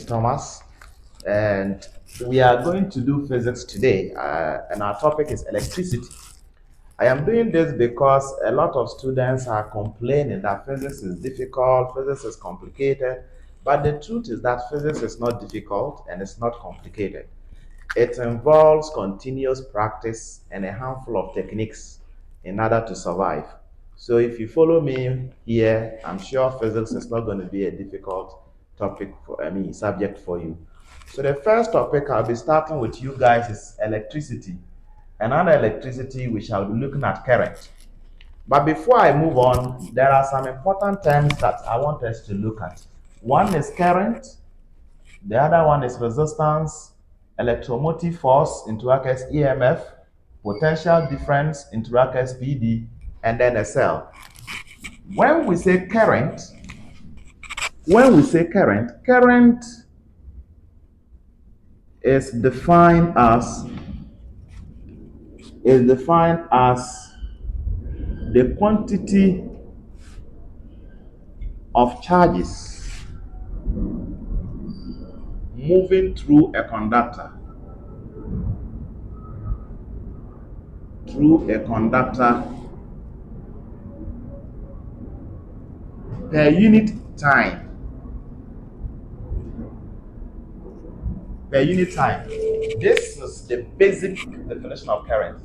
Thomas, and we are going to do physics today, and our topic is electricity. I am doing this because a lot of students are complaining that physics is difficult, physics is complicated, but the truth is that physics is not difficult and it's not complicated. It involves continuous practice and a handful of techniques in order to survive. So if you follow me here, I'm sure physics is not going to be a difficult subject for you. So the first topic I'll be starting with you guys is electricity. And under electricity, we shall be looking at current. But before I move on, there are some important terms that I want us to look at. One is current, the other one is resistance, electromotive force into brackets EMF, potential difference into brackets PD, and then a cell. When we say current, current is defined as the quantity of charges moving through a conductor per unit time. This is the basic definition of current.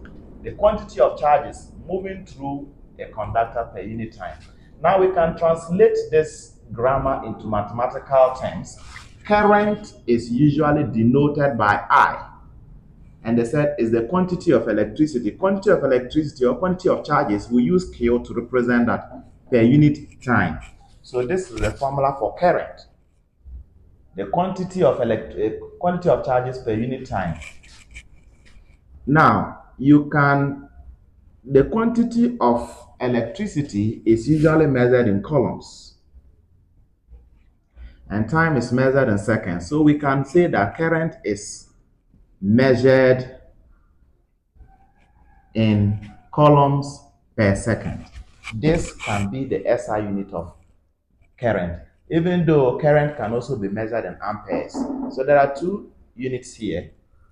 The quantity of charges moving through a conductor per unit time. Now we can translate this grammar into mathematical terms. Current is usually denoted by I, and they said is the quantity of electricity. Quantity of electricity or quantity of charges, we use Q to represent that per unit time. So this is the formula for current. The quantity of charges per unit time. Now, the quantity of electricity is usually measured in coulombs, and time is measured in seconds. So we can say that current is measured in coulombs per second. This can be the SI unit of current, even though current can also be measured in amperes. So there are two units here.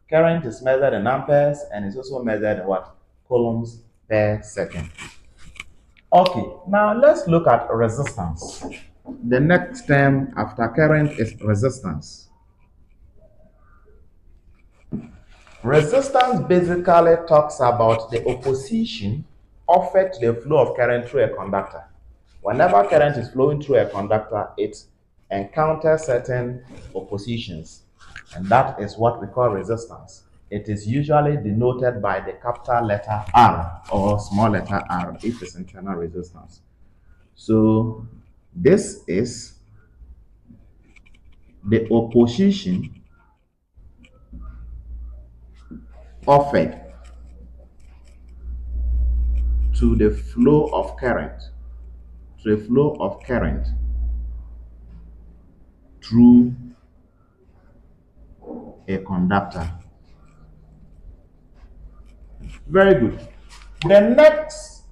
Current is measured in amperes and is also measured in what? Coulombs per second. Okay, now let's look at resistance. The next term after current is resistance. Resistance basically talks about the opposition offered to the flow of current through a conductor. Whenever current is flowing through a conductor, it encounters certain oppositions, and that is what we call resistance. It is usually denoted by the capital letter R or small letter r if it's internal resistance. So this is the opposition offered to the flow of current through a conductor. Very good. The next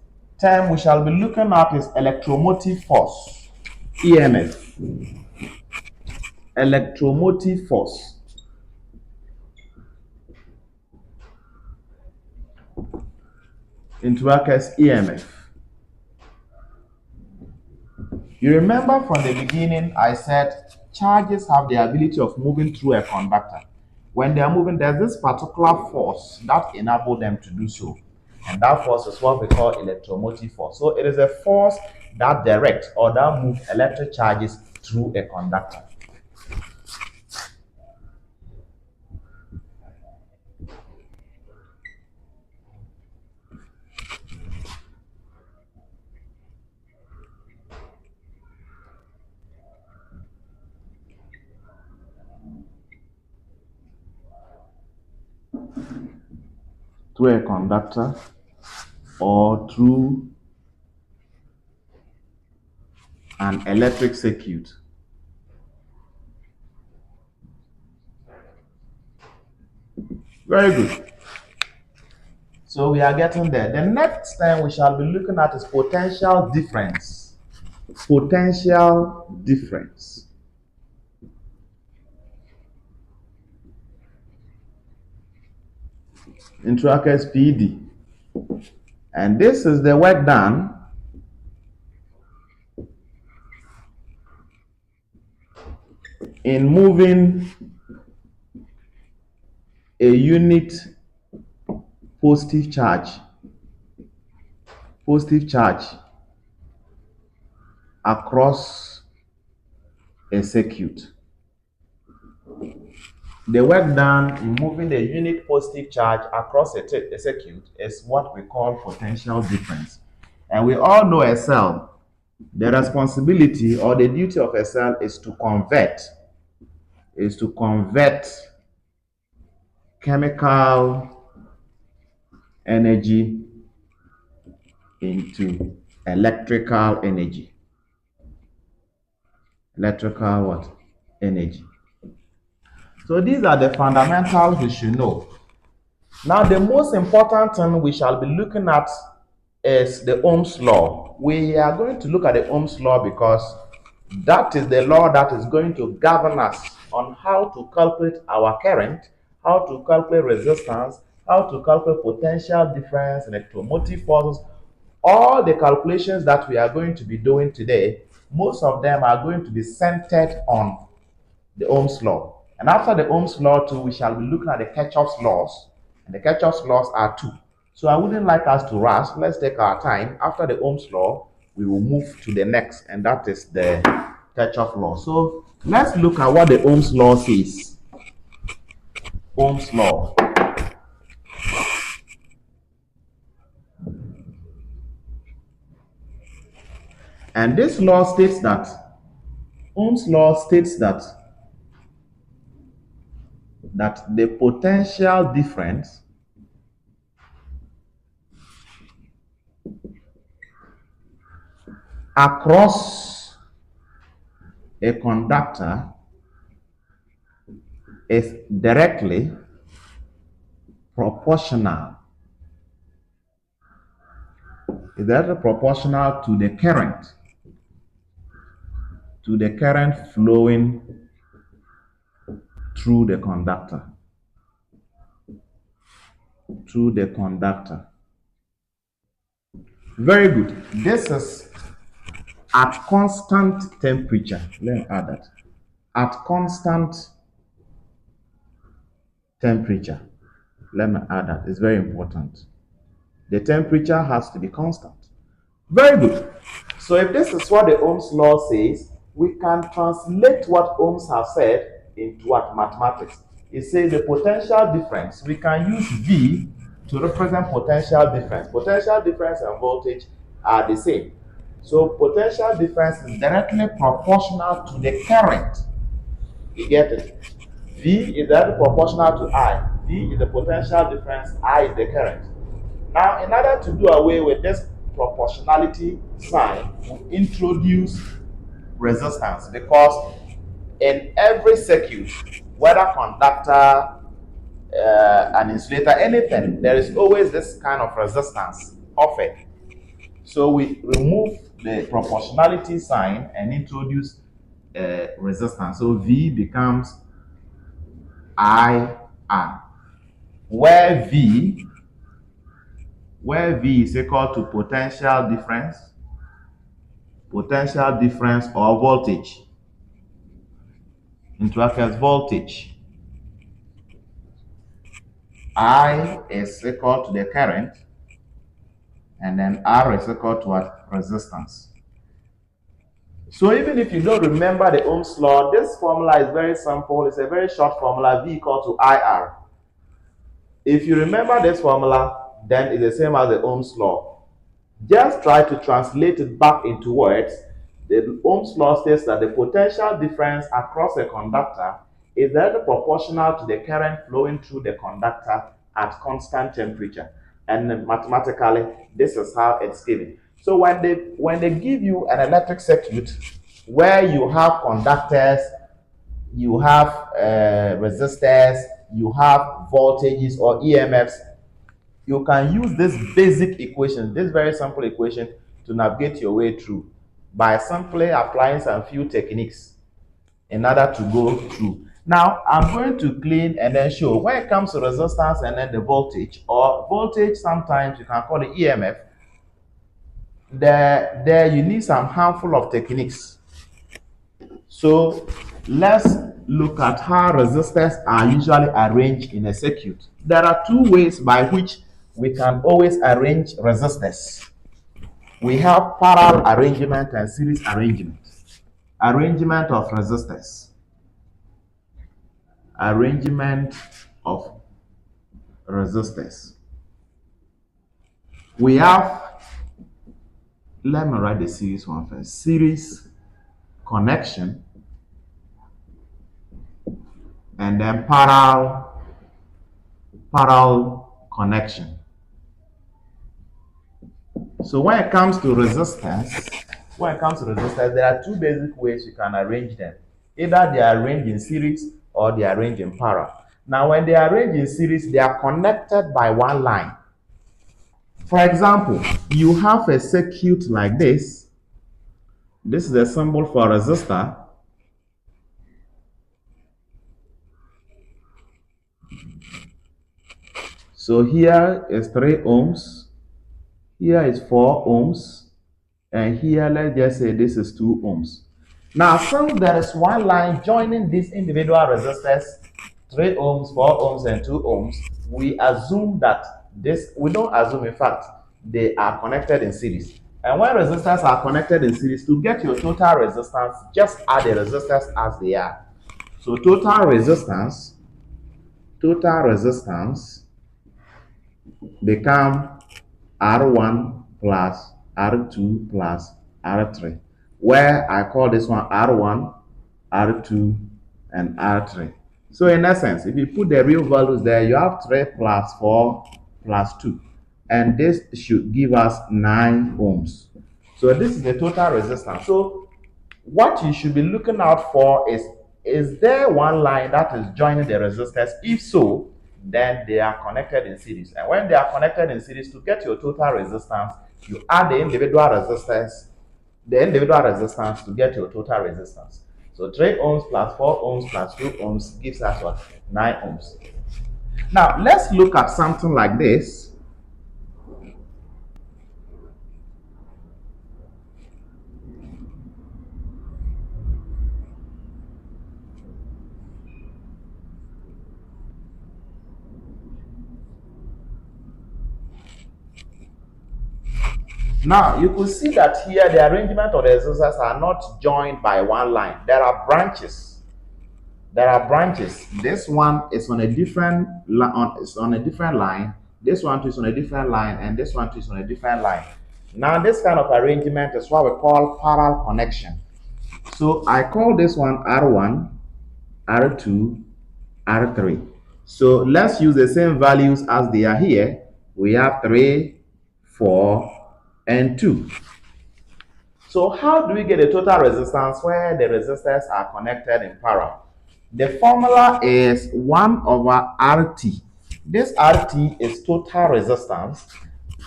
term we shall be looking at is electromotive force, EMF. Electromotive force. Into brackets EMF. You remember from the beginning I said charges have the ability of moving through a conductor. When they are moving, there's this particular force that enables them to do so. And that force is what we call electromotive force. So it is a force that directs or that moves electric charges through a conductor. Through a conductor or through an electric circuit. Very good. So we are getting there. The next time we shall be looking at is potential difference. Potential difference. into brackets PD. And this is the work done in moving a unit positive charge across a circuit. The work done in moving a unit positive charge across a circuit is what we call potential difference. And we all know a cell. The responsibility or the duty of a cell is to convert chemical energy into electrical energy. Electrical what? Energy. So these are the fundamentals we should know. Now the most important thing we shall be looking at is the Ohm's law. We are going to look at the Ohm's law because that is the law that is going to govern us on how to calculate our current, how to calculate resistance, how to calculate potential difference, electromotive forces. All the calculations that we are going to be doing today, most of them are going to be centered on the Ohm's law. And after the Ohm's law too, we shall be looking at the Kirchhoff's laws. And the Kirchhoff's laws are two. So I wouldn't like us to rush. Let's take our time. After the Ohm's law, we will move to the next, and that is the Kirchhoff's law. So let's look at what the Ohm's law says. Ohm's law. And this law states that, Ohm's law states that the potential difference across a conductor is directly proportional. Is directly proportional to the current flowing through the conductor. Very good. This is at constant temperature. Let me add that. At constant temperature. Let me add that. It's very important. The temperature has to be constant. Very good. So if this is what the Ohm's law says, we can translate what Ohms have said into what? Mathematics. It says the potential difference. We can use V to represent potential difference. Potential difference and voltage are the same. So potential difference is directly proportional to the current. You get it? V is directly proportional to I. V is the potential difference, I is the current. Now, in order to do away with this proportionality sign, we introduce resistance, because in every circuit, whether conductor, an insulator, anything, there is always this kind of resistance offered. So we remove the proportionality sign and introduce resistance. So V becomes IR, where V is equal to potential difference or voltage, into brackets voltage. I is equal to the current, and then R is equal to what? Resistance. So even if you don't remember the Ohm's law, this formula is very simple. It's a very short formula, V equal to IR. If you remember this formula, then it's the same as the Ohm's law. Just try to translate it back into words. The Ohm's law states that the potential difference across a conductor is directly proportional to the current flowing through the conductor at constant temperature. And mathematically, this is how it's given. So when they give you an electric circuit where you have conductors, you have resistors, you have voltages or EMFs, you can use this basic equation, this very simple equation, to navigate your way through by simply applying some few techniques in order to go through. Now, I'm going to clean and then show when it comes to resistance and then the voltage, or voltage, sometimes you can call it EMF. There you need some handful of techniques. So let's look at how resistors are usually arranged in a circuit. There are two ways by which we can always arrange resistors. We have parallel arrangement and series arrangement. Arrangement of resistors. Arrangement of resistors. We have, let me write the series one first. Series connection, and then parallel connection. So when it comes to resistance, there are two basic ways you can arrange them. Either they are arranged in series or they are arranged in parallel. Now, when they are arranged in series, they are connected by one line. For example, you have a circuit like this. This is a symbol for a resistor. So here is 3 ohms, here is 4 ohms, and here let's just say this is 2 ohms. Now, since there is one line joining these individual resistors, 3 ohms, 4 ohms, and 2 ohms, we assume that we don't assume, in fact, they are connected in series. And when resistors are connected in series, to get your total resistance, just add the resistors as they are. So total resistance become R1 plus R2 plus R3, where I call this one R1, R2, and R3. So in essence, if you put the real values there, you have 3 plus 4 plus 2, and this should give us 9 ohms. So this is the total resistance. So what you should be looking out for is there one line that is joining the resistors? If so, then they are connected in series. And when they are connected in series, to get your total resistance, you add the individual resistance to get your total resistance. So 3 ohms plus 4 ohms plus 2 ohms gives us what? 9 ohms. Now, let's look at something like this. Now, you could see that here the arrangement of the resistors are not joined by one line. There are branches. This one is on a different line. This one too is on a different line, and this one too is on a different line. Now, this kind of arrangement is what we call parallel connection. So I call this one R1, R2, R3. So let's use the same values as they are here. We have 3, 4, and 2. So how do we get a total resistance where the resistors are connected in parallel? The formula is 1 over RT. This RT is total resistance,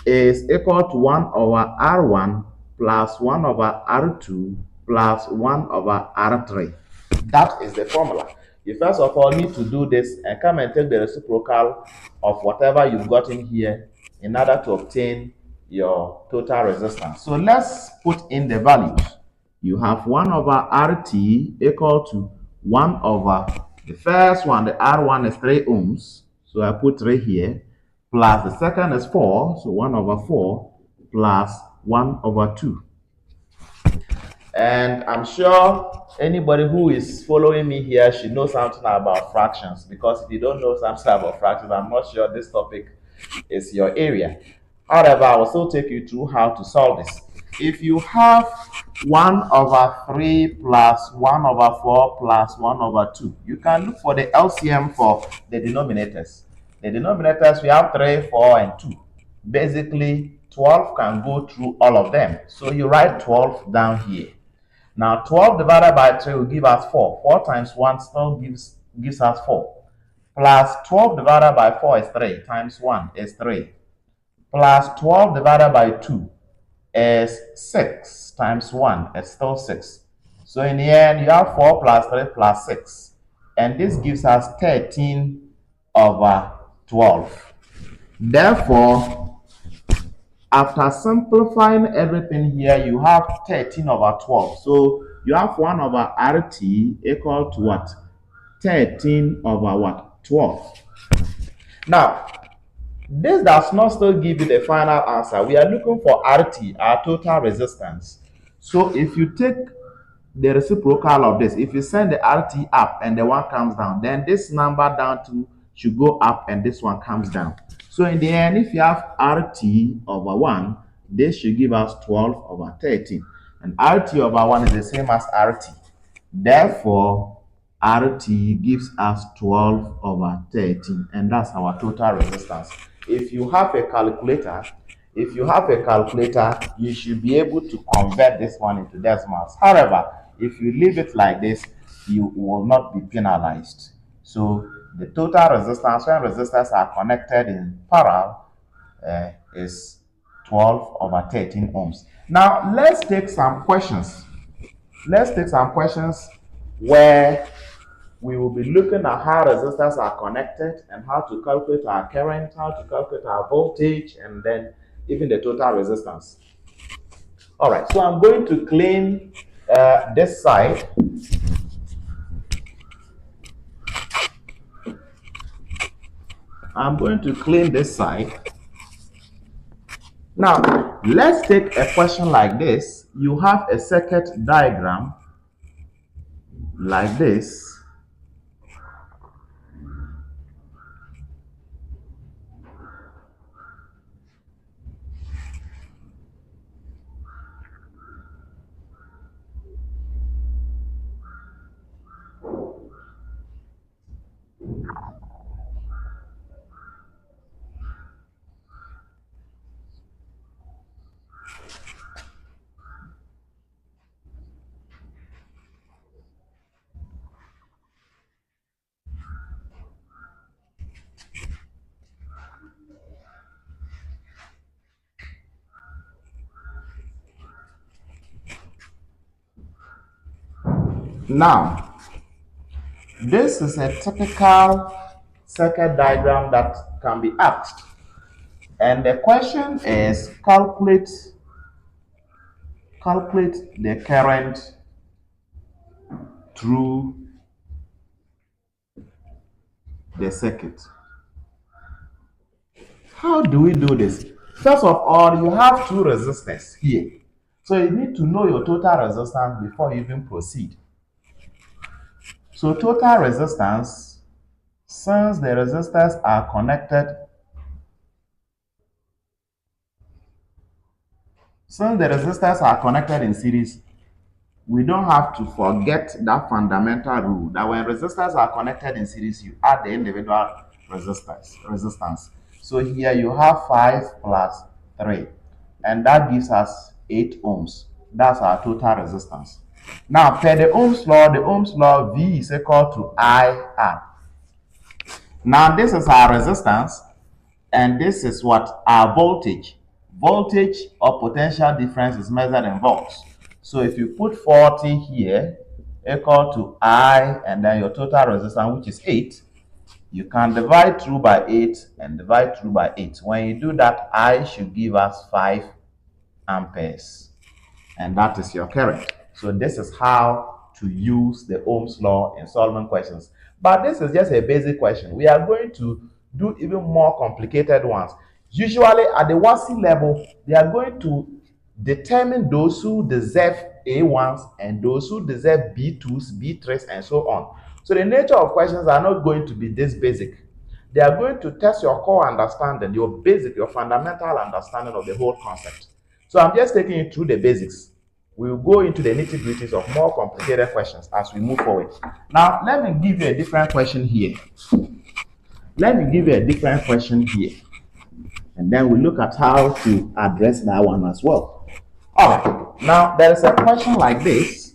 is equal to 1 over R1 plus 1 over R2 plus 1 over R3. That is the formula. You first of all need to do this and come and take the reciprocal of whatever you've got in here in order to obtain your total resistance. So let's put in the values. You have 1 over RT equal to 1 over the first one, the R1 is 3 ohms. So I put 3 here, plus the second is 4, so 1 over 4, plus 1 over 2. And I'm sure anybody who is following me here should know something about fractions, because if you don't know something about fractions, I'm not sure this topic is your area. However, I will still take you through how to solve this. If you have 1 over 3 plus 1 over 4 plus 1 over 2, you can look for the LCM for the denominators. The denominators, we have 3, 4, and 2. Basically, 12 can go through all of them. So you write 12 down here. Now, 12 divided by 3 will give us 4. 4 times 1 still gives us 4. Plus 12 divided by 4 is 3. Times 1 is 3. Plus 12 divided by 2 is 6. Times 1 is still 6. So in the end, you have 4 plus 3 plus 6. and this gives us 13 over 12. Therefore, after simplifying everything here, you have 13 over 12. So you have 1 over RT equal to what? 13 over what? 12. Now, this does not still give you the final answer. We are looking for RT, our total resistance. So if you take the reciprocal of this, if you send the RT up and the one comes down, then this number down to should go up and this one comes down. So in the end, if you have RT over 1, this should give us 12 over 13. And RT over 1 is the same as RT. Therefore, RT gives us 12 over 13, and that's our total resistance. If you have a calculator, you should be able to convert this one into decimals. However, if you leave it like this, you will not be penalized. So the total resistance when resistors are connected in parallel is 12 over 13 ohms. Now let's take some questions. Where we will be looking at how resistors are connected and how to calculate our current, how to calculate our voltage, and then even the total resistance. All right, so I'm going to clean this side. I'm going to clean this side. Now, let's take a question like this. You have a circuit diagram like this. Now, this is a typical circuit diagram that can be asked. And the question is calculate the current through the circuit. How do we do this? First of all, you have two resistors here. So you need to know your total resistance before you even proceed. So total resistance, since the resistors are connected, in series, we don't have to forget that fundamental rule that when resistors are connected in series, you add the individual resistance. So here you have 5 plus 3, and that gives us 8 ohms. That's our total resistance. Now, per the Ohm's law, V is equal to IR. Now, this is our resistance, and this is what our voltage. Voltage or potential difference is measured in volts. So if you put 40 here equal to I and then your total resistance, which is 8, you can divide through by 8 and divide through by 8. When you do that, I should give us 5 amperes, and that is your current. So this is how to use the Ohm's law in solving questions. But this is just a basic question. We are going to do even more complicated ones. Usually at the WASI level, they are going to determine those who deserve A1s and those who deserve B2s, B3s, and so on. So the nature of questions are not going to be this basic. They are going to test your core understanding, your basic, your fundamental understanding of the whole concept. So I'm just taking you through the basics. We'll go into the nitty-gritties of more complicated questions as we move forward. Now, let me give you a different question here. And then we'll look at how to address that one as well. All right. Now, there is a question like this.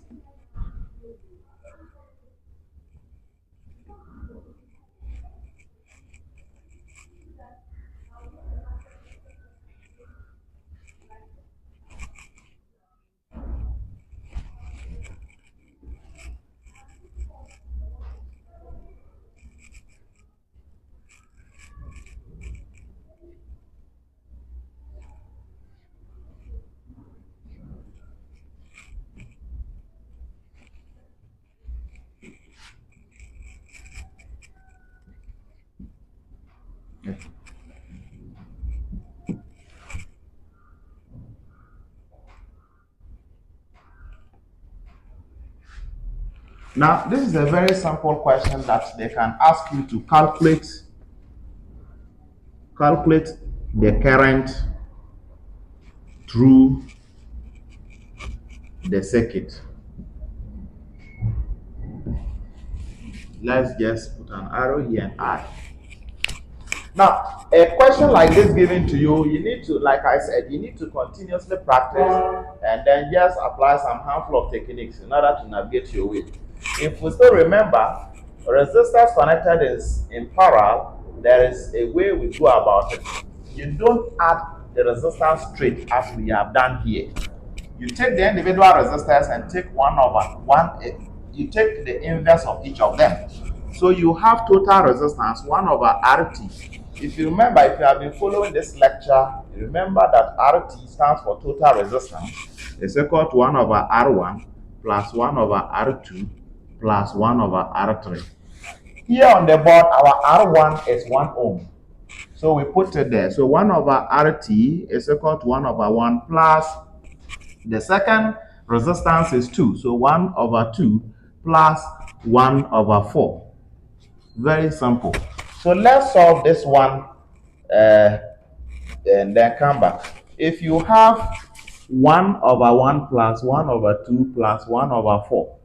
Now, this is a very simple question that they can ask you to calculate the current through the circuit. Let's just put an arrow here and I. Now, a question like this given to you, you need to, like I said, you need to continuously practice and then just apply some handful of techniques in order to navigate your way. If we still remember, resistors connected is in parallel, there is a way we go about it. You don't add the resistance straight as we have done here. You take the individual resistors and take one over one, you take the inverse of each of them. So you have total resistance 1 over RT. If you remember, if you have been following this lecture, remember that RT stands for total resistance. It's equal to 1 over R1 plus 1 over R2 plus 1 over R3. Here on the board, our R1 is 1 ohm. So we put it there. So 1 over RT is equal to 1 over 1 plus the second resistance is 2. So 1 over 2 plus 1 over 4. Very simple. So let's solve this one and then come back. If you have 1 over 1 plus 1 over 2 plus 1 over 4,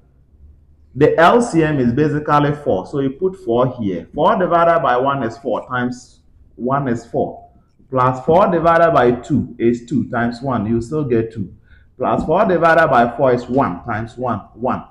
the LCM is basically 4. So you put 4 here. 4 divided by 1 is 4 times 1 is 4. Plus 4 divided by 2 is 2 times 1. You still get 2. Plus 4 divided by 4 is 1 times 1, 1.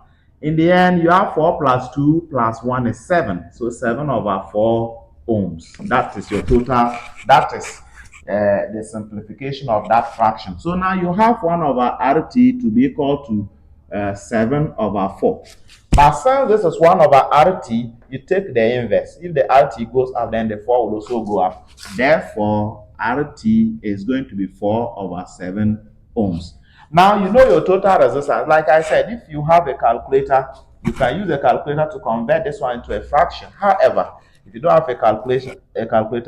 In the end, you have 4 plus 2 plus 1 is 7. So 7 over 4 ohms. That is your total. That is the simplification of that fraction. So now you have 1 over RT to be equal to 7 over 4. But since this is 1 over RT, you take the inverse. If the RT goes up, then the 4 will also go up. Therefore, RT is going to be 4 over 7 ohms. Now, you know your total resistance. Like I said, if you have a calculator, you can use a calculator to convert this one into a fraction. However, if you don't have a calculator,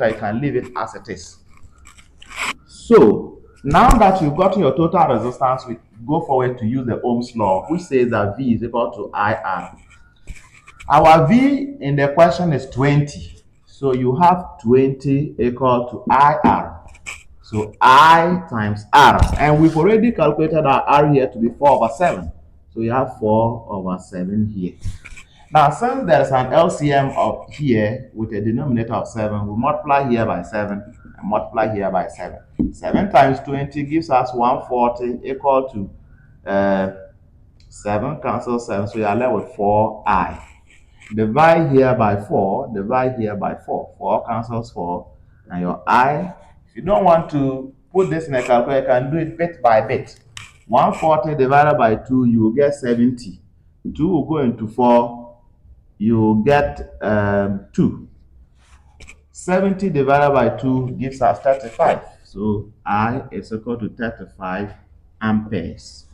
you can leave it as it is. So, now that you've gotten your total resistance, we go forward to use the Ohm's law, which says that V is equal to IR. Our V in the question is 20. So you have 20 equal to IR. So I times R. And we've already calculated our R here to be 4 over 7. So you have 4 over 7 here. Now, since there's an LCM of here with a denominator of 7, we multiply here by 7 and multiply here by 7. 7 times 20 gives us 140 equal to 7 cancels 7. So you are left with 4I. Divide here by 4, divide here by 4. 4 cancels 4. And your I, if you don't want to put this in a calculator, you can do it bit by bit. 140 divided by 2, you will get 70. 2 will go into 4, you will get 2. 70 divided by 2 gives us 35. So I is equal to 35 amperes.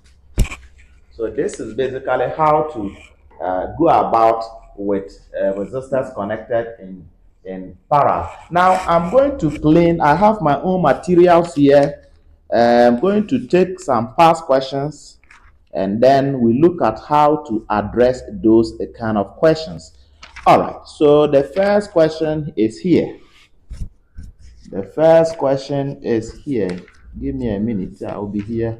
So this is basically how to go about with resistors connected in parallel. Now I'm going to clean. I have my own materials here. I'm going to take some past questions and then we look at how to address those kind of questions. All right, so the first question is here. The first question is here. Give me a minute. I'll be here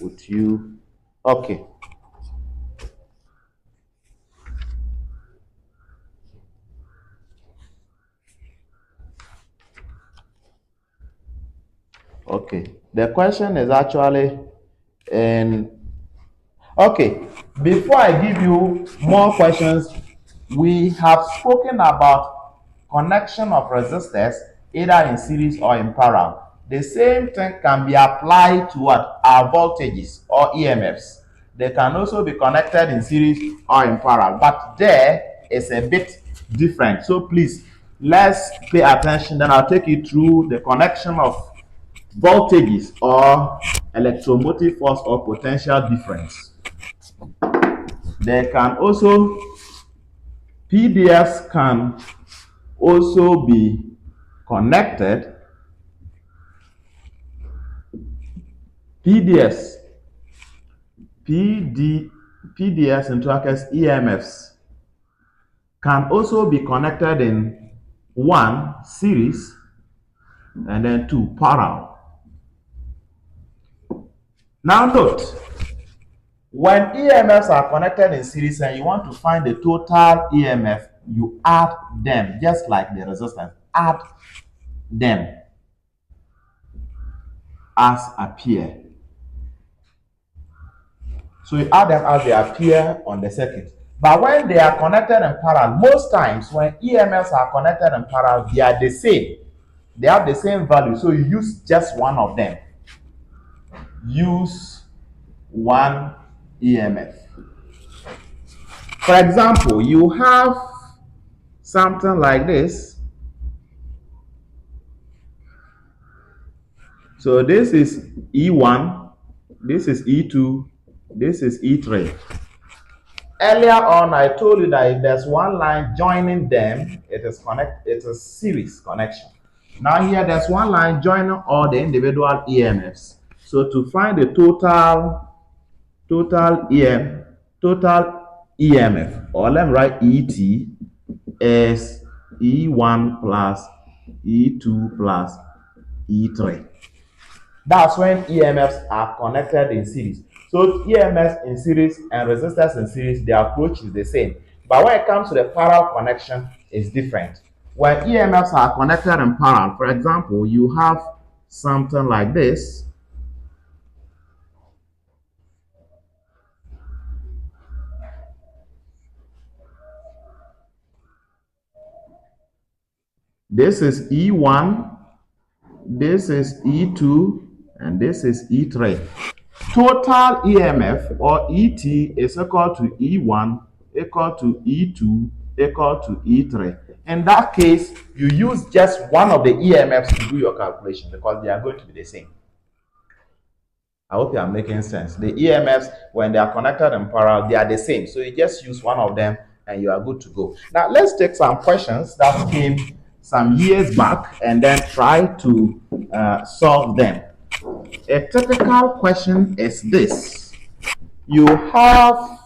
with you. Okay. Okay. The question is actually in. Okay. Before I give you more questions, we have spoken about connection of resistors either in series or in parallel. The same thing can be applied to what? Our voltages or EMFs. They can also be connected in series or in parallel, but there is a bit different. So please, let's pay attention. Then I'll take you through the connection of voltages or electromotive force or potential difference. There can also PDFs can also be connected PDS, PDS into EMFs can also be connected in one series and then two parallel. Now note, when EMFs are connected in series and you want to find the total EMF, you add them just like the resistance. Add them as appear. So you add them as they appear on the circuit. But when they are connected in parallel, most times when EMFs are connected in parallel, they are the same. They have the same value. So you use just one of them. Use one EMF. For example, you have something like this. So this is E1, this is E2, this is E3. Earlier on, I told you that if there's one line joining them, it's a series connection. Now here, there's one line joining all the individual EMFs. So to find the total EMF, or let me write ET, is E1 plus E2 plus E3. That's when EMFs are connected in series. So EMFs in series and resistors in series, the approach is the same. But when it comes to the parallel connection, it's different. When EMFs are connected in parallel, for example, you have something like this. This is E1, this is E2, and this is E3. Total EMF or ET is equal to E1, equal to E2, equal to E3. In that case, you use just one of the EMFs to do your calculation because they are going to be the same. I hope you are making sense. The EMFs, when they are connected in parallel, they are the same. So you just use one of them and you are good to go. Now, let's take some questions that came some years back and then try to solve them. A typical question is this. You have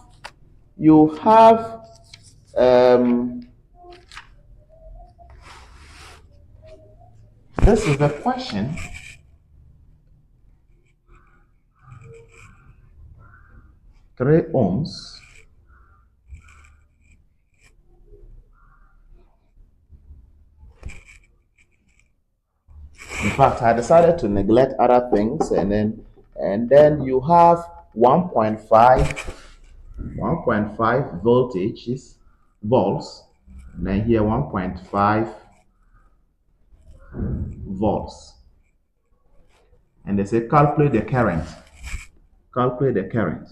this is the question. 3 ohms. In fact, I decided to neglect other things, and then you have 1.5 volts, and then here 1.5 volts, and they say calculate the current. Calculate the current.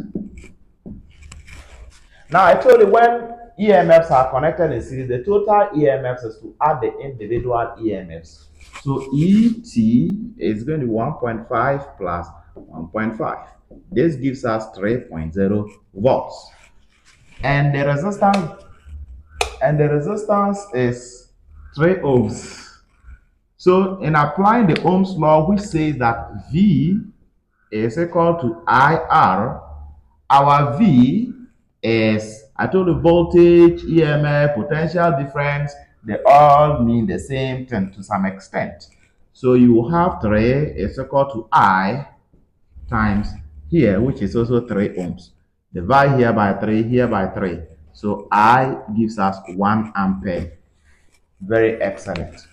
Now I told you when EMFs are connected in series, the total EMFs is to add the individual EMFs. So ET is going to be 1.5 plus 1.5. This gives us 3.0 volts. And the resistance is 3 ohms. So in applying the Ohm's law, which says that V is equal to IR, our V is, I told you, voltage, EMF, potential difference, they all mean the same thing to some extent. So you have 3 is equal to I times here, which is also 3 ohms. Divide here by 3, here by 3. So I gives us 1 ampere. Very excellent.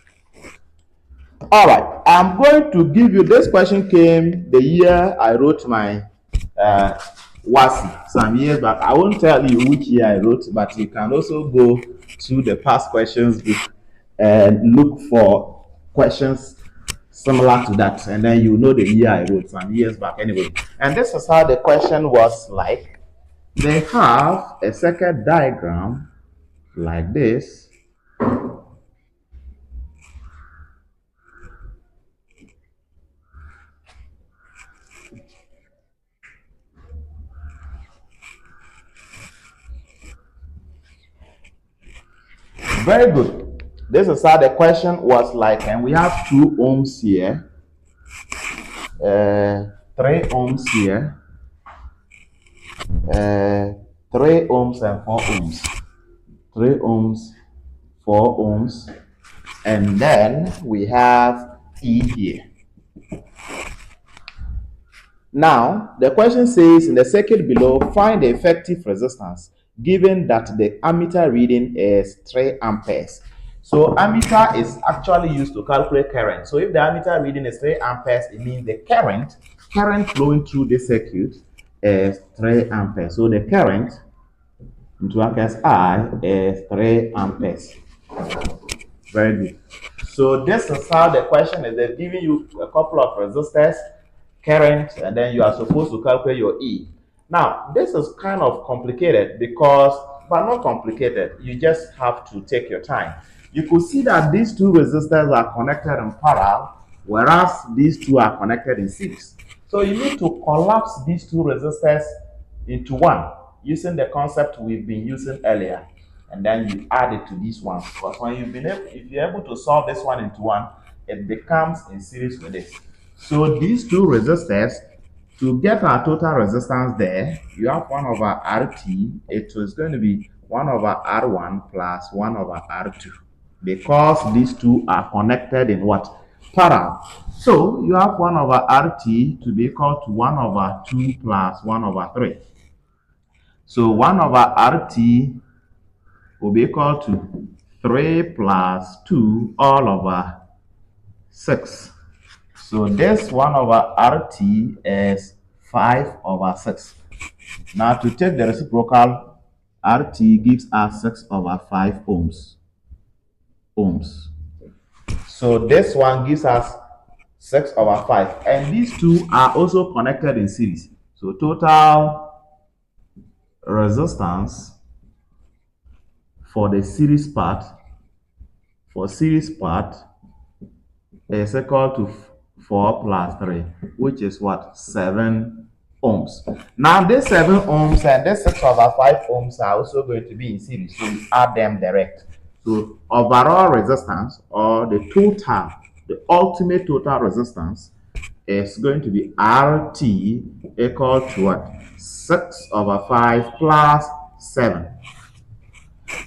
All right, I'm going to give you, this question came the year I wrote my WASI some years back. I won't tell you which year I wrote, but you can also go to the past questions book and look for questions similar to that, and then you know the year I wrote some years back anyway. And this is how the question was like. They have a circuit diagram like this. Very good. This is how the question was like, and we have 2 ohms here, 3 ohms here, 3 ohms and 4 ohms, 3 ohms, 4 ohms, and then we have E here. Now, the question says in the circuit below, find the effective resistance given that the ammeter reading is 3 amperes. So ammeter is actually used to calculate current. So if the ammeter reading is 3 amperes, it means the current flowing through this circuit is 3 amperes. So the current into amperes I is 3 amperes. Very good. So this is how the question is. They've given you a couple of resistors, current, and then you are supposed to calculate your E. Now, this is kind of complicated because, but not complicated, you just have to take your time. You could see that these 2 resistors are connected in parallel, whereas these 2 are connected in series. So you need to collapse these 2 resistors into one using the concept we've been using earlier, and then you add it to these ones, because when if you're able to solve this one into one, it becomes in series with this. So these 2 resistors, to get our total resistance there, you have 1 over RT. It is going to be 1 over R1 plus 1 over R2, because these 2 are connected in what? Parallel. So you have 1 over RT to be equal to 1 over 2 plus 1 over 3. So 1 over RT will be equal to 3 plus 2 all over 6. So this 1 over RT is 5 over 6. Now to take the reciprocal, RT gives us 6 over 5 ohms. So this one gives us 6 over 5. And these 2 are also connected in series. So total resistance for the series part, is equal to 4 plus 3, which is what? 7 ohms. Now this 7 ohms and this 6 over 5 ohms are also going to be in series, so we add them direct. So overall resistance, or the ultimate total resistance, is going to be RT equal to what? 6 over 5 plus 7.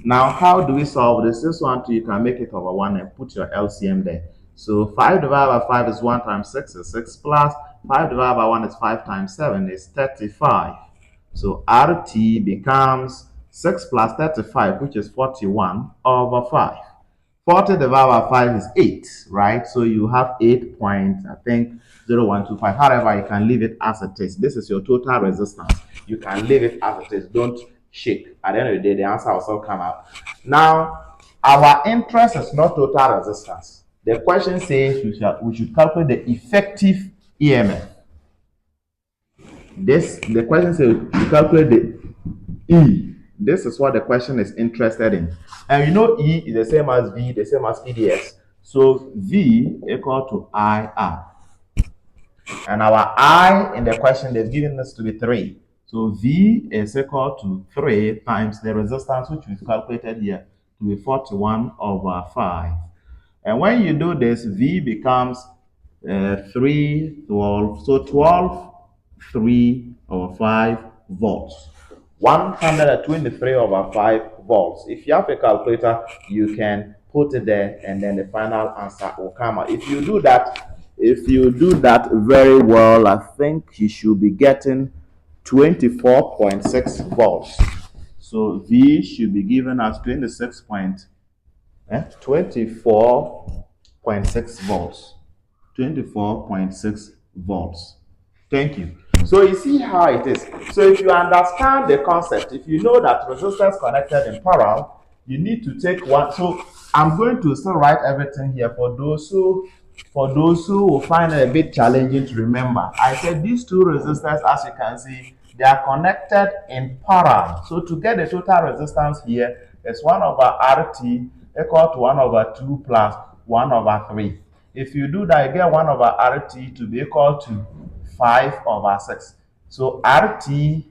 Now, how do we solve this? This one too, you can make it over 1 and put your LCM there. So 5 divided by 5 is 1 times 6 is 6, plus 5 divided by 1 is 5 times 7 is 35. So RT becomes 6 plus 35, which is 41 over 5. 40 divided by 5 is 8, right? So you have 8.0125. However, you can leave it as it is. This is your total resistance. You can leave it as it is. Don't shake. At the end of the day, the answer will still come out. Now, our interest is not total resistance. The question says we should calculate the effective EMF. The question says we calculate the E. This is what the question is interested in. And you know E is the same as V, the same as EDS. So V equal to IR. And our I in the question, they've given us to be 3. So V is equal to 3 times the resistance, which we've calculated here, to be 41 over 5. And when you do this, V becomes 3, 12. So 12, 3 over 5 volts. 123 over 5 volts. If you have a calculator, you can put it there, and then the final answer will come out. If you do that very well, I think you should be getting 24.6 volts. So V should be given as 24.6 volts. 24.6 volts. Thank you. So you see how it is. So if you understand the concept, if you know that resistors connected in parallel, you need to take one. So I'm going to still write everything here for those who will find it a bit challenging to remember. I said these 2 resistors, as you can see, they are connected in parallel. So to get the total resistance here is 1 over RT equal to 1 over 2 plus 1 over 3. If you do that, you get 1 over RT to be equal to 5 over 6. So RT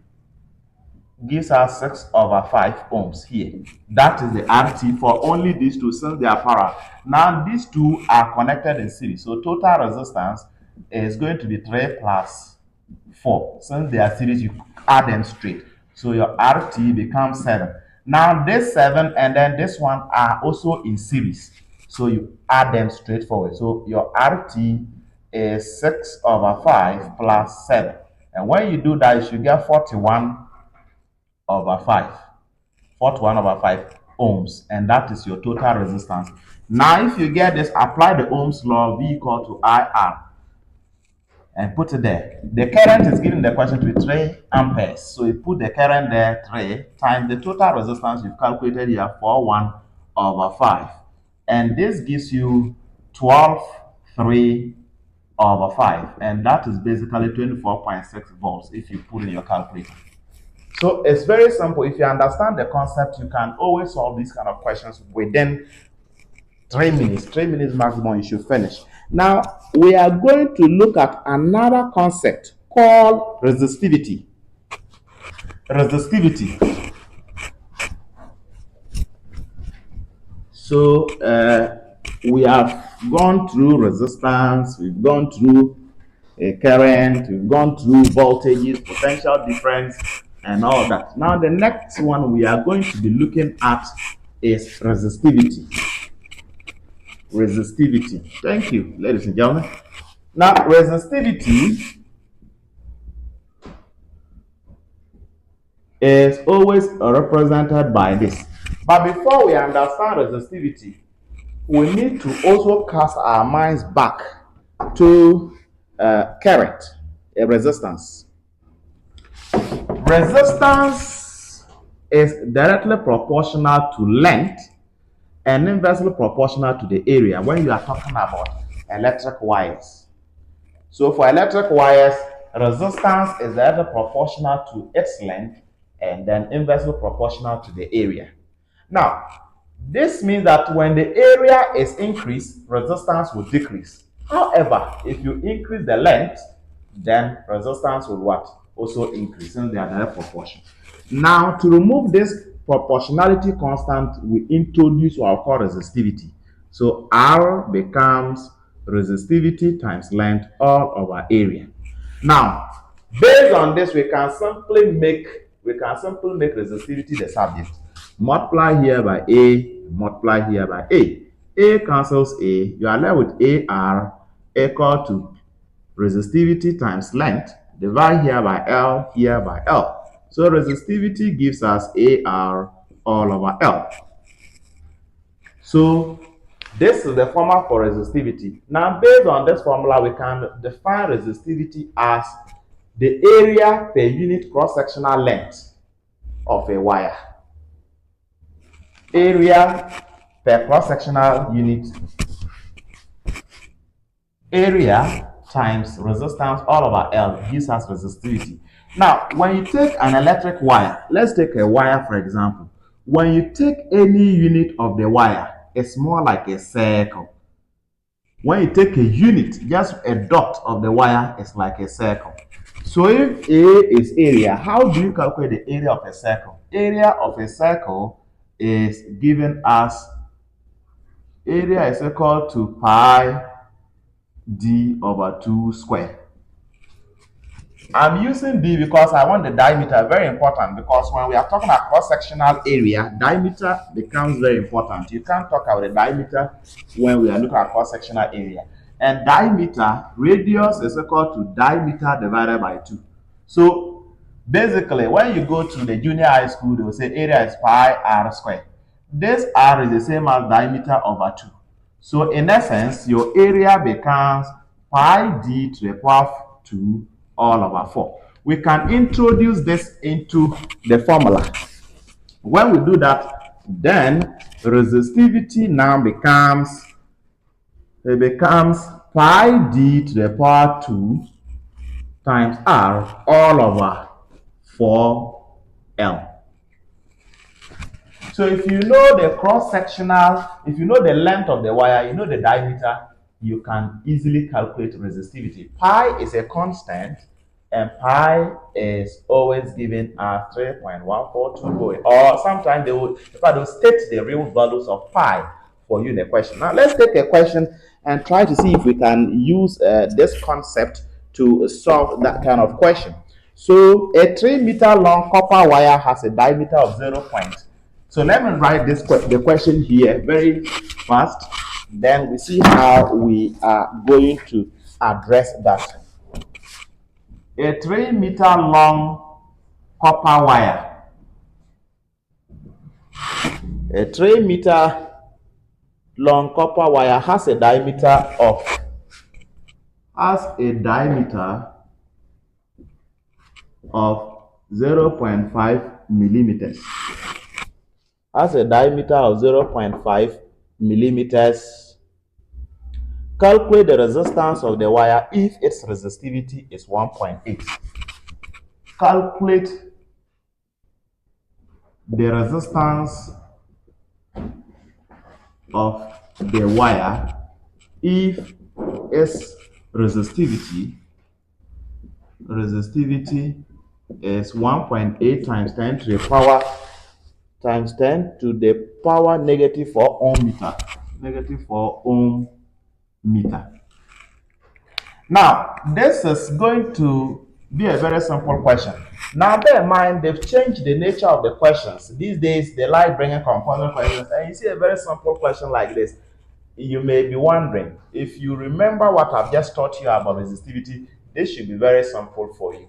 gives us 6 over 5 ohms here. That is the RT for only these two since they are parallel. Now these two are connected in series. So total resistance is going to be 3 plus 4. Since they are series, you add them straight. So your RT becomes 7. Now this 7 and then this one are also in series. So you add them straightforward. So your RT is 6 over 5 plus 7. And when you do that, you should get 41 over 5. 41 over 5 ohms. And that is your total resistance. Now, if you get this, apply the Ohm's law, V equal to IR, and put it there. The current is given the question to be 3 amperes. So you put the current there, 3, times the total resistance you've calculated here, 41 over 5. And this gives you 12.3 over 5. And that is basically 24.6 volts if you put in your calculator. So it's very simple. If you understand the concept, you can always solve these kind of questions within 3 minutes. 3 minutes maximum, you should finish. Now, we are going to look at another concept called resistivity. Resistivity. So, we have gone through resistance, we've gone through a current, we've gone through voltages, potential difference, and all that. Now, the next one we are going to be looking at is resistivity. Resistivity. Thank you, ladies and gentlemen. Now, resistivity is always represented by this. But before we understand resistivity, we need to also cast our minds back to current, resistance. Resistance is directly proportional to length and inversely proportional to the area when you are talking about electric wires. So for electric wires, resistance is directly proportional to its length and then inversely proportional to the area. Now, this means that when the area is increased, resistance will decrease. However, if you increase the length, then resistance will what? Also increase, since they are direct proportion. Now, to remove this proportionality constant, we introduce what we call resistivity. So R becomes resistivity times length all over area. Now, based on this, we can simply make resistivity the subject. Multiply here by A, multiply here by A. A cancels A, you are left with AR equal to resistivity times length, divide here by L, here by L. So resistivity gives us AR all over L. So this is the formula for resistivity. Now, based on this formula, we can define resistivity as the area per unit cross-sectional length of a wire. Area per cross-sectional unit. Area times resistance all over L gives us resistivity. Now, when you take an electric wire, let's take a wire for example. When you take any unit of the wire, it's more like a circle. When you take a unit, just a dot of the wire, it's like a circle. So if A is area, how do you calculate the area of a circle? Area of a circle is given as area is equal to pi d over 2 square. I'm using D because I want the diameter, very important, because when we are talking about cross-sectional area, diameter becomes very important. You can't talk about the diameter when we are looking at cross-sectional area. And diameter, radius is equal to diameter divided by 2. So basically, when you go to the junior high school, they will say area is pi r squared. This r is the same as diameter over 2. So in essence, your area becomes pi d to the power 2 all over 4. We can introduce this into the formula. When we do that, then resistivity now becomes pi d to the power 2 times r all over 4L. So if you know the cross-sectional, if you know the length of the wire, you know the diameter, you can easily calculate resistivity. Pi is a constant, and pi is always given as 3.142, or sometimes they will state the real values of pi for you in a question. Now let's take a question and try to see if we can use this concept to solve that kind of question. So a 3 meter long copper wire has a diameter of 0. So let me write the question here very fast. Then we see how we are going to address that. A 3 meter long copper wire. A 3 meter long copper wire has a diameter of 0.5 millimeters. Has a diameter of 0.5 millimeters. Calculate the resistance of the wire if its resistivity is 1.8. Calculate the resistance of the wire if its resistivity is 1.8 times 10 to the power times 10 to the power negative 4 ohm meter. Negative 4 ohm meter. Now, this is going to be a very simple question. Now, bear in mind, they've changed the nature of the questions. These days, they like bringing component questions. And you see a very simple question like this. You may be wondering, if you remember what I've just taught you about resistivity, this should be very simple for you.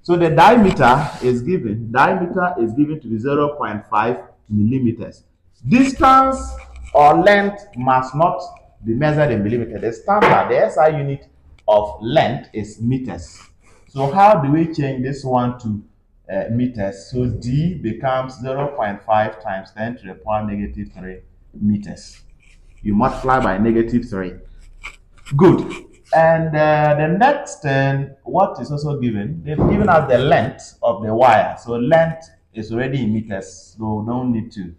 So the diameter is given to be 0.5 millimeters. Distance or length must not be measured in millimeters. The standard, the SI unit of length is meters. So how do we change this one to meters? So D becomes 0.5 times 10 to the power negative 3 meters. You multiply by negative 3. Good. And the next thing, what is also given, they've given us the length of the wire. So length is already in meters, so don't need to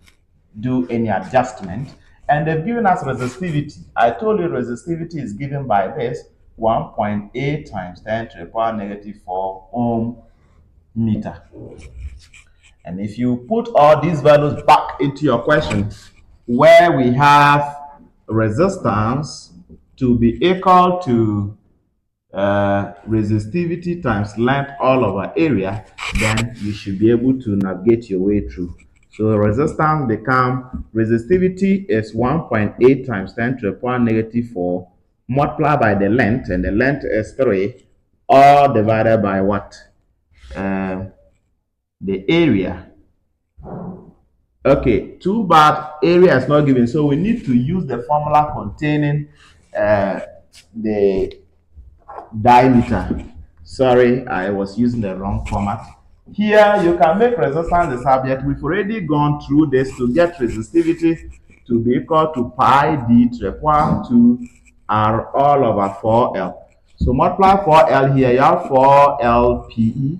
do any adjustment. And they've given us resistivity. I told you resistivity is given by this 1.8 times 10 to the power negative 4 ohm meter. And if you put all these values back into your question, where we have resistance to be equal to resistivity times length all over area, then you should be able to navigate your way through. So resistivity is 1.8 times 10 to the power negative 4 multiplied by the length, and the length is 3, all divided by what? The area. Okay, too bad area is not given, so we need to use the formula containing the diameter. Sorry, I was using the wrong format. Here, you can make resistance the subject. We've already gone through this to get resistivity to be equal to pi d to the power 2 r all over 4L. So multiply 4L here, you have 4L PE,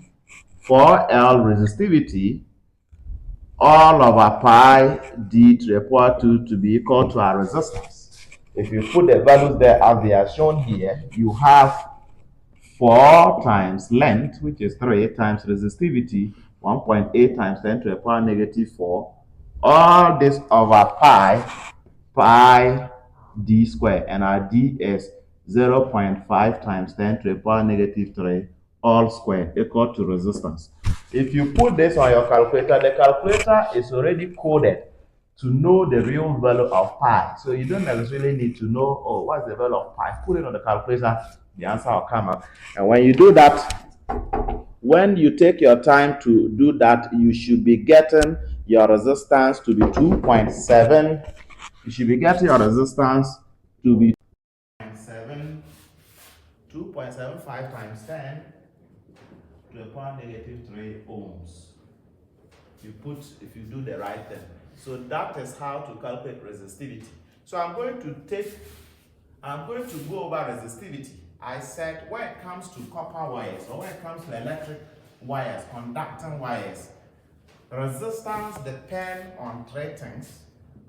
4L resistivity, all over pi d to the power 2 to be equal to our resistance. If you put the values there as they are shown here, you have 4 times length, which is 3, times resistivity, 1.8 times 10 to the power negative 4. All this over pi d square, and our d is 0.5 times 10 to the power negative 3, all squared, equal to resistance. If you put this on your calculator, the calculator is already coded to know the real value of pi. So you don't necessarily need to know, oh, what's the value of pi? Put it on the calculator, the answer will come up. And when you do that, when you take your time to do that, you should be getting your resistance to be 2.7. You should be getting your resistance to be 2.75 times 10 to the power negative 3 ohms. If you do the right thing. So that is how to calculate resistivity. So I'm going to go over resistivity. I said when it comes to copper wires, or when it comes to electric wires, conducting wires, resistance depends on 3 things.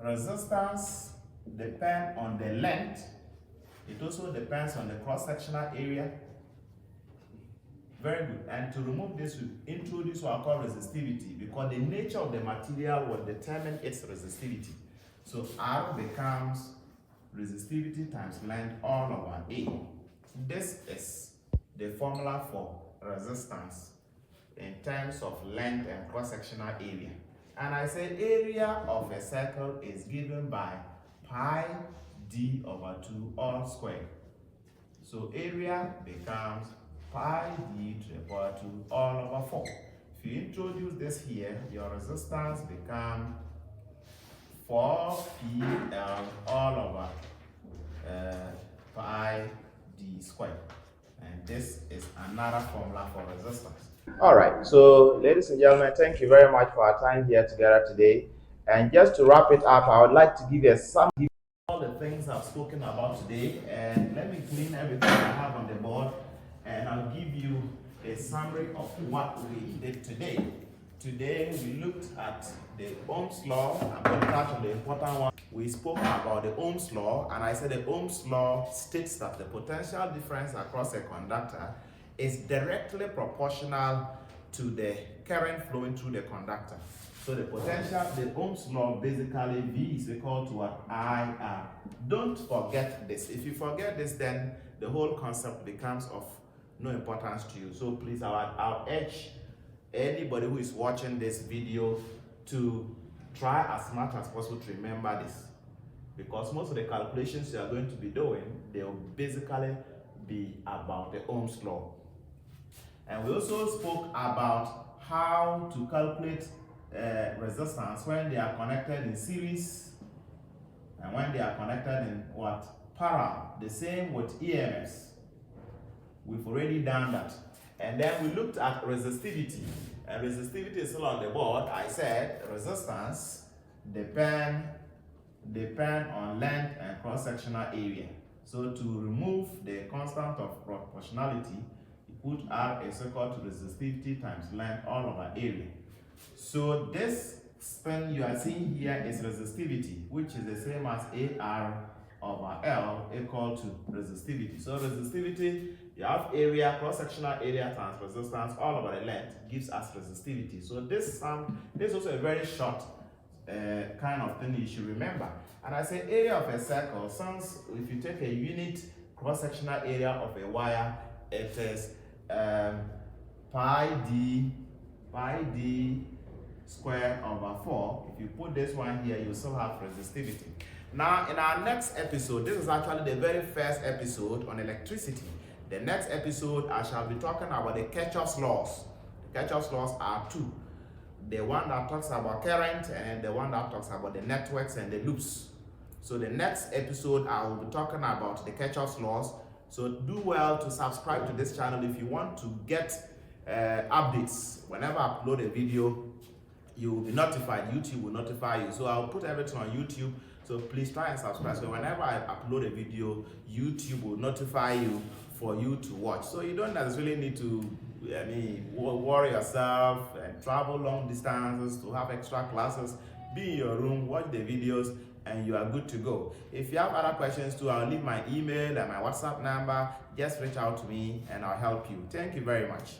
Resistance depends on the length. It also depends on the cross-sectional area. Very good. And to remove this, we introduce what I call resistivity, because the nature of the material will determine its resistivity. So R becomes resistivity times length all over A. This is the formula for resistance in terms of length and cross-sectional area. And I say area of a circle is given by pi d over 2 all squared. So area becomes pi d to the power 2 all over 4. If you introduce this here, your resistance becomes 4pl all over pi d squared. And this is another formula for resistance. All right, so ladies and gentlemen, thank you very much for our time here together today. And just to wrap it up, I would like to give you all the things I've spoken about today, and let me clean everything I have on the board, and I'll give you a summary of what we did today. Today we looked at the Ohm's law. I'm going to touch on the important one. We spoke about the Ohm's law, and I said the Ohm's law states that the potential difference across a conductor is directly proportional to the current flowing through the conductor. So the potential, the Ohm's law, basically V is equal to what? IR. Don't forget this. If you forget this, then the whole concept becomes of no importance to you. So please, I'll urge anybody who is watching this video to try as much as possible to remember this, because most of the calculations you are going to be doing, they will basically be about the Ohm's law. And we also spoke about how to calculate resistance when they are connected in series and when they are connected in what? Parallel. The same with EMFs. We've already done that. And then we looked at resistivity. And resistivity is still on the board. I said resistance depend on length and cross-sectional area. So to remove the constant of proportionality, you put R is equal to resistivity times length all over area. So this thing you are seeing here is resistivity, which is the same as AR over L equal to resistivity. So resistivity, you have area, cross-sectional area times resistance all over the length gives us resistivity. So this is also a very short kind of thing you should remember. And I say area of a circle, since if you take a unit cross-sectional area of a wire, it is pi d squared over 4. If you put this one here, you still have resistivity. Now, in our next episode, this is actually the very first episode on electricity. The next episode, I shall be talking about the Kirchhoff's laws. The Kirchhoff's laws are two. The one that talks about current and the one that talks about the networks and the loops. So the next episode, I will be talking about the Kirchhoff's laws. So do well to subscribe to this channel if you want to get updates. Whenever I upload a video, you will be notified. YouTube will notify you. So I'll put everything on YouTube. So please try and subscribe. So whenever I upload a video, YouTube will notify you for you to watch. So you don't necessarily need to worry yourself and travel long distances to have extra classes. Be in your room, watch the videos, and you are good to go. If you have other questions too, I'll leave my email and my WhatsApp number. Just reach out to me and I'll help you. Thank you very much.